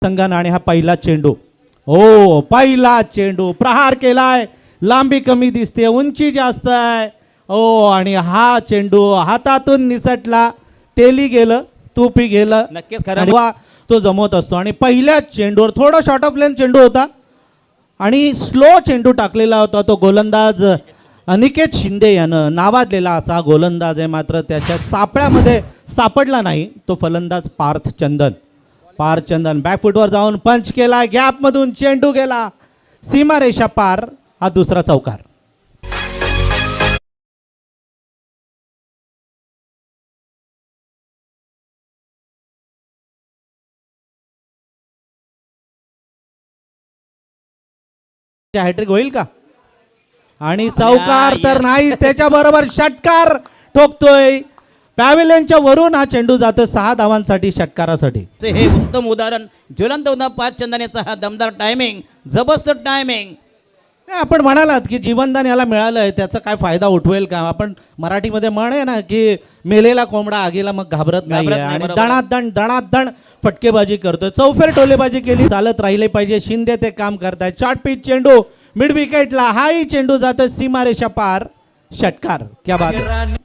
संघानं आणि हा पहिला चेंडू. हो पहिला चेंडू प्रहार केलाय. लांबी कमी दिसते, उंची जास्त आहे. हो आणि हा चेंडू हातातून निसटला. तेली गेलं, तुपी गेलं. नक्कीच खरं. आणि तो जमवत असतो. आणि पहिल्या चेंडूवर थोडा शॉर्ट ऑफ लेन चेंडू होता आणि स्लो चेंडू टाकलेला होता. तो गोलंदाज अनिकेत शिंदे यानं नावाजलेला असा गोलंदाज आहे, मात्र त्याच्या सापळ्यामध्ये सापडला नाही तो फलंदाज पार्थ चंदन बॅकफुटवर जाऊन पंच केला. गॅपमधून चेंडू गेला सीमारेषा पार. हा दुसरा चौकार. हॅट्रिक होईल का? आणि चौकार तर नाही, त्याच्या बरोबर षटकार ठोकतोय. पॅव्हेलियनच्या वरून हा चेंडू जातो 6 धावांसाठी षटकारासाठी. हे उत्तम उदाहरण ज्वलंत उदाहरण पाच चंदनेचा हा दमदार टायमिंग, जबरदस्त टायमिंग. आपण म्हणालात की जीवनदान याला मिळालंय, त्याचा काय फायदा उठवेल का? आपण मराठीमध्ये म्हण आहे ना की मेलेला कोंबडा आगीला मग घाबरत नाही. आणि दणादण फटकेबाजी करतोय. चौफेर टोलेबाजी केली, चालत राहिले पाहिजे. शिंदे ते काम करतायत. शॉर्ट पिच चेंडू मिड विकेटला. हाही चेंडू जातोय सीमारेषा पार. षटकार. क्या बात है.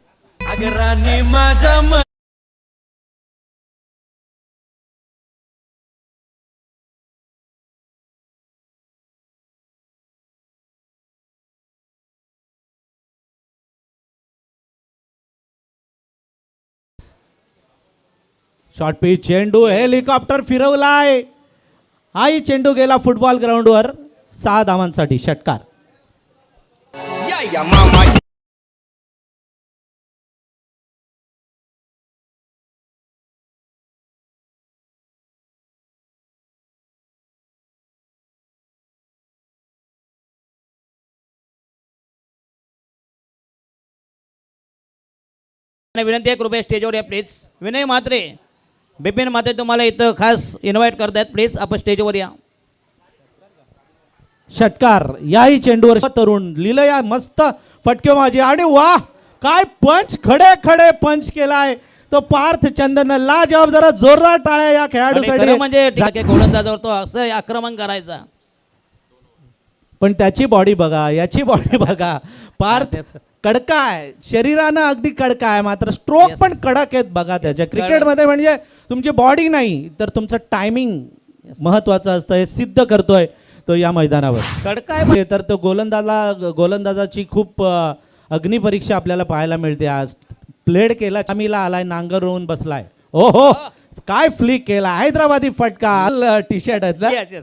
शॉर्ट पिच चेंडू हेलिकॉप्टर फिरवलाय. हाही चेंडू गेला फुटबॉल ग्राउंडवर. 6 धावांसाठी षटकार. विनंती आहे कृपया स्टेजवर या प्लीज. विनय म्हात्रे, बिपिन म्हात्रे तुम्हाला इथं खास इन्व्हाइट करतायत. प्लीज आपण स्टेजवर या. षटकार. याही चेंडूवर तरुण लिहिलं या मस्त फटकेबाजी. आणि वाह काय पंच, खडे खडे पंच केलाय तो पार्थ चंदन. लाजवाब. जरा जोरदार टाळ्या या खेळाडूसाठी. म्हणजे गोलंदाजावर तो असं आक्रमण करायचा. पण त्याची बॉडी बघा, याची बॉडी बघा. पार्थ कडका आहे, शरीरानं अगदी कडका आहे, मात्र स्ट्रोक पण कडक आहेत बघा त्याच्या. क्रिकेटमध्ये म्हणजे तुमची बॉडी नाही तर तुमचं टायमिंग महत्वाचं असतं. हे सिद्ध करतोय तो या मैदानावर. कडका आहे तर तो गोलंदाजाची खूप अग्निपरीक्षा आपल्याला पाहायला मिळते आज. प्लेड केला, चामीला आलाय, नांगरून बसलाय. ओ हो काय फ्लिक केला. हैदराबादी फटका. टी शर्ट आहेत ना,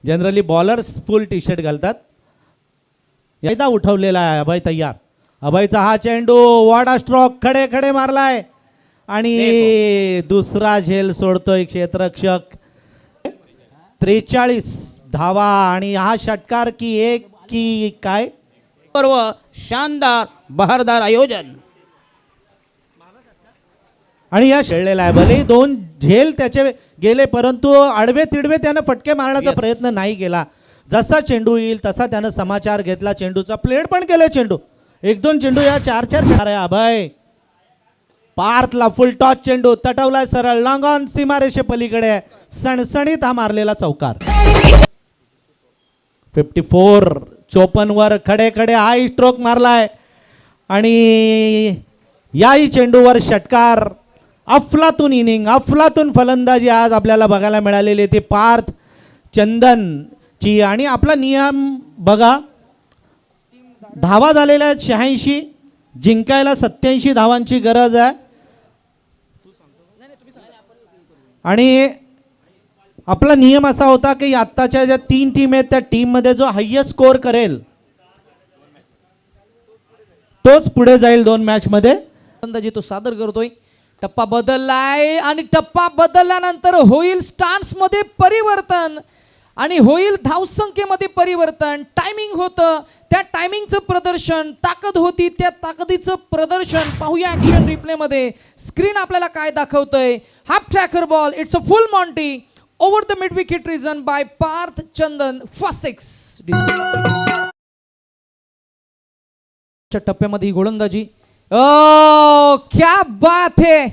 जनरली बॉलर्स फुल टी शर्ट घालतात. एकदा उठवलेला आहे अभय तयार. अभयचा हा चेंडू वाडा स्ट्रोक खडे खडे मारलाय आणि दुसरा झेल सोडतोय क्षेत्ररक्षक. 43 धावा. आणि हा षटकार की एक की काय. पर्व शानदार बहारदार आयोजन. आणि या खेळलेला आहे. भले 2 झेल त्याचे गेले, परंतु आडवे तिडवे त्यानं फटके मारण्याचा प्रयत्न नाही केला. जसा चेंडू येईल तसा त्यानं समाचार घेतला. चेंडूचा प्लेड पण केले. चेंडू 1-2 चेंडू या 4-4 आहे. अभय पार्थला फुल टॉस चेंडू तटवलाय सरळ लॉंग ऑन सीमारेषे पलीकडे. सणसणीत हा मारलेला चौकार. 54 54 वर खडे खडे हाई स्ट्रोक मारलाय. आणि याही चेंडूवर षटकार. अफलातून इनिंग, अफलातून फलंदाजी आज आपल्याला बघायला मिळालेली ती पार्थ चंदन ची. आणि आपला नियम बघा, धावा झालेल्या आहेत 86, जिंकायला 87 धावांची गरज आहे. आणि आपला नियम असा होता की आत्ताच्या ज्या 3 टीम आहेत त्या टीममध्ये जो हायेस्ट स्कोर करेल तोच पुढे जाईल 2 मॅच मध्ये. फलंदाजी तो सादर करतोय. टप्पा बदललाय आणि टप्पा बदलल्यानंतर होईल स्टान्स मध्ये परिवर्तन आणि होईल धावसंख्येमध्ये परिवर्तन. टायमिंग होतं, त्या टायमिंगचं प्रदर्शन, ताकद होती त्या ताकदीचं प्रदर्शन. पाहूया ऍक्शन रिप्ले मध्ये स्क्रीन आपल्याला काय दाखवतंय. Half tracker ball, it's a full Monty over the mid wicket region by Parth Chandan. First 6 टप्प्यामध्ये ही गोलंदाजी. ओ क्या बात है.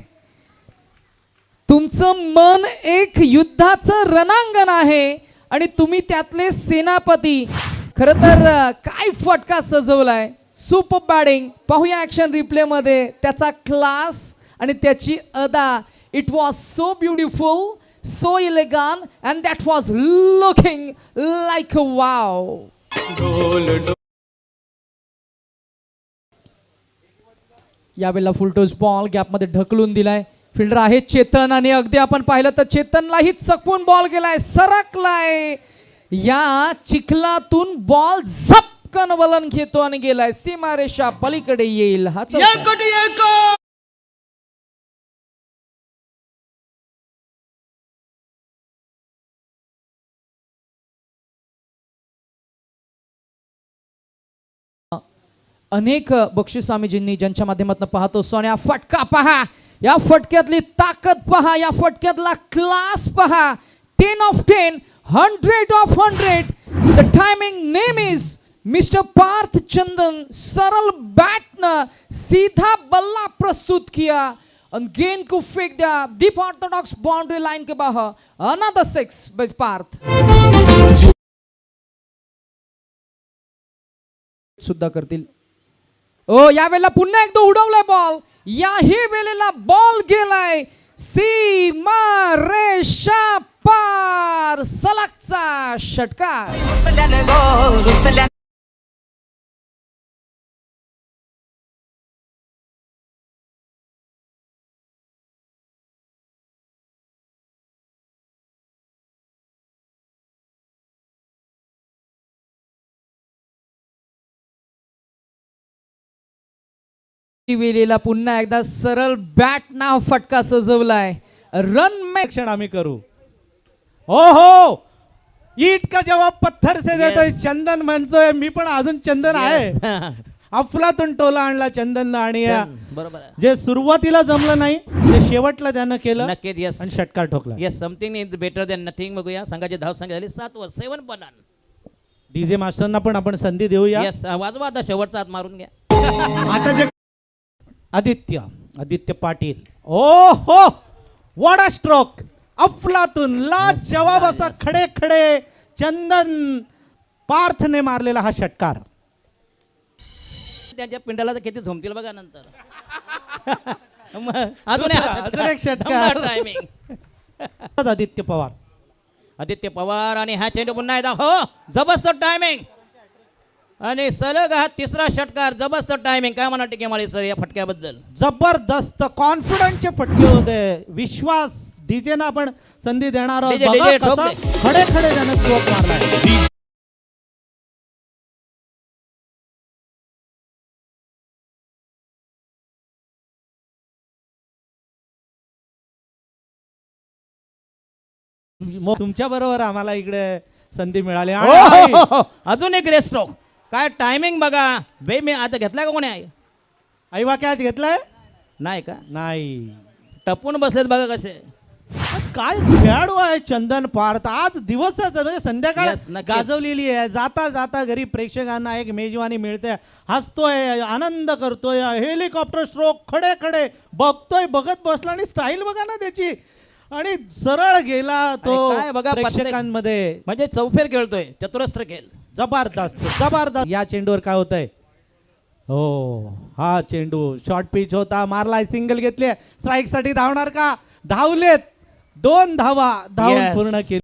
तुमचं मन एक युद्धाचं रणांगण आहे आणि तुम्ही त्यातले सेनापती. खरं तर काय फटका सजवलाय, सुपर बॅटिंग. पाहूया ऍक्शन रिप्ले मध्ये त्याचा क्लास आणि त्याची अदा. It was so beautiful, so elegant and that was looking like a wow. यावेळेला फुलटोस बॉल गॅपमध्ये ढकलून दिलाय. फिल्डर आहे चेतन आणि अगदी आपण पाहिलं तर चेतनलाही चकवून बॉल गेलाय, सरकलाय. या चिखलातून बॉल झपकन वलन घेतो आणि गेलाय सीमारेषा पलीकडे येईल. हा चौका. अनेक बक्षीस स्वामीजींनी ज्यांच्या माध्यमातून पाहत असतो आणि हा फटका पहा, या फटक्यातली ताकद पहा, या फटक्यातला क्लास पहा. 10 of 10, 100 of 100. The timing name is mister Parth Chandan. सरल बैट न सीधा बल्ला प्रस्तुत किया और गेंद को फेंक दिया डीप ऑर्थोडॉक्स बाउंड्री लाइन के बाहर. Another 6 by Parth. सुद्धा करतील. ओ यावेळेला पुन्हा एकदा उडवलाय बॉल. याही वेळेला बॉल गेलाय सीमा रेषा पार. सलगचा षटकार. वेळेला पुन्हा एकदा सरळ बॅट नाव फटका सजवलाय. रन क्षण आम्ही करू. हो ईट का जवाब पत्थर से देतोय. Yes. चंदन म्हणतोय मी पण अजून चंदन आहे. अफलातून टोला आणला चंदन आणि बरोबर आहे. जे सुरुवातीला जमलं नाही ते शेवटला त्यानं केलं नक्कीच. येस आणि षटकार ठोकला. Yes, something is better than nothing. बघूया संघाची धाव संख्या झाली 7 वर 7 बनान. डीजे मास्टरना पण आपण संधी देऊया. येस, वाजवा आता शेवटचा हात मारून घ्या. आता जे आदित्य पाटील. ओ हो व्हॉट अ स्ट्रोक. अफलातून लाज जवाब असा खडे खडे चंदन पार्थने मारलेला हा षटकार. त्यांच्या पिंडाला तर किती झोमतील बघा नंतर. अजून एक षटकार. टायमिंग. आदित्य पवार आणि हा चेंडू पुन्हा एकदा. हो जबरदस्त टायमिंग आणि सलग हा तिसरा षटकार. जबरदस्त टायमिंग. काय म्हणा टिकेमाळी सर या फटक्याबद्दल? जबरदस्त कॉन्फिडंटचे फटके होते. विश्वास डीजेना आपण संधी देणार आहोत. DJ, बघा ठोक कसा दे. खडे खडे त्यानं स्ट्रोक मारलाय. तुमच्या बरोबर आम्हाला इकडे संधी मिळाली. आणि अजून एक रेस स्ट्रोक. काय टायमिंग बघा. बे मी आता घेतलाय का कोणी आहे? ऐवा कॅच घेतलाय नाही का? नाही. टपून बसलेत बघा कसे. काय खेळाडू आहे चंदन पार्थ. आज दिवसच म्हणजे संध्याकाळ Yes, नक्कीच. गाजवलेली आहे. जाता जाता घरी प्रेक्षकांना एक मेजवानी मिळते. हसतोय, आनंद करतोय. हेलिकॉप्टर स्ट्रोक खडे खडे बघतोय. बघत बसला आणि स्टाईल बघा ना त्याची. आणि सरळ गेला तो आणि काय बघा, प्रेक्षकांमध्ये. म्हणजे चौफेर खेळतोय, चतुरस्त्र खेळ. जबरदस्त जबरदस्त. या चेंडूवर काय होतंय? हो हा चेंडू शॉर्ट पिच होता. मारलाय, सिंगल घेतली. स्ट्राईक साठी धावणार का? धावलेत. 2 धावा धावून Yes. पूर्ण केली.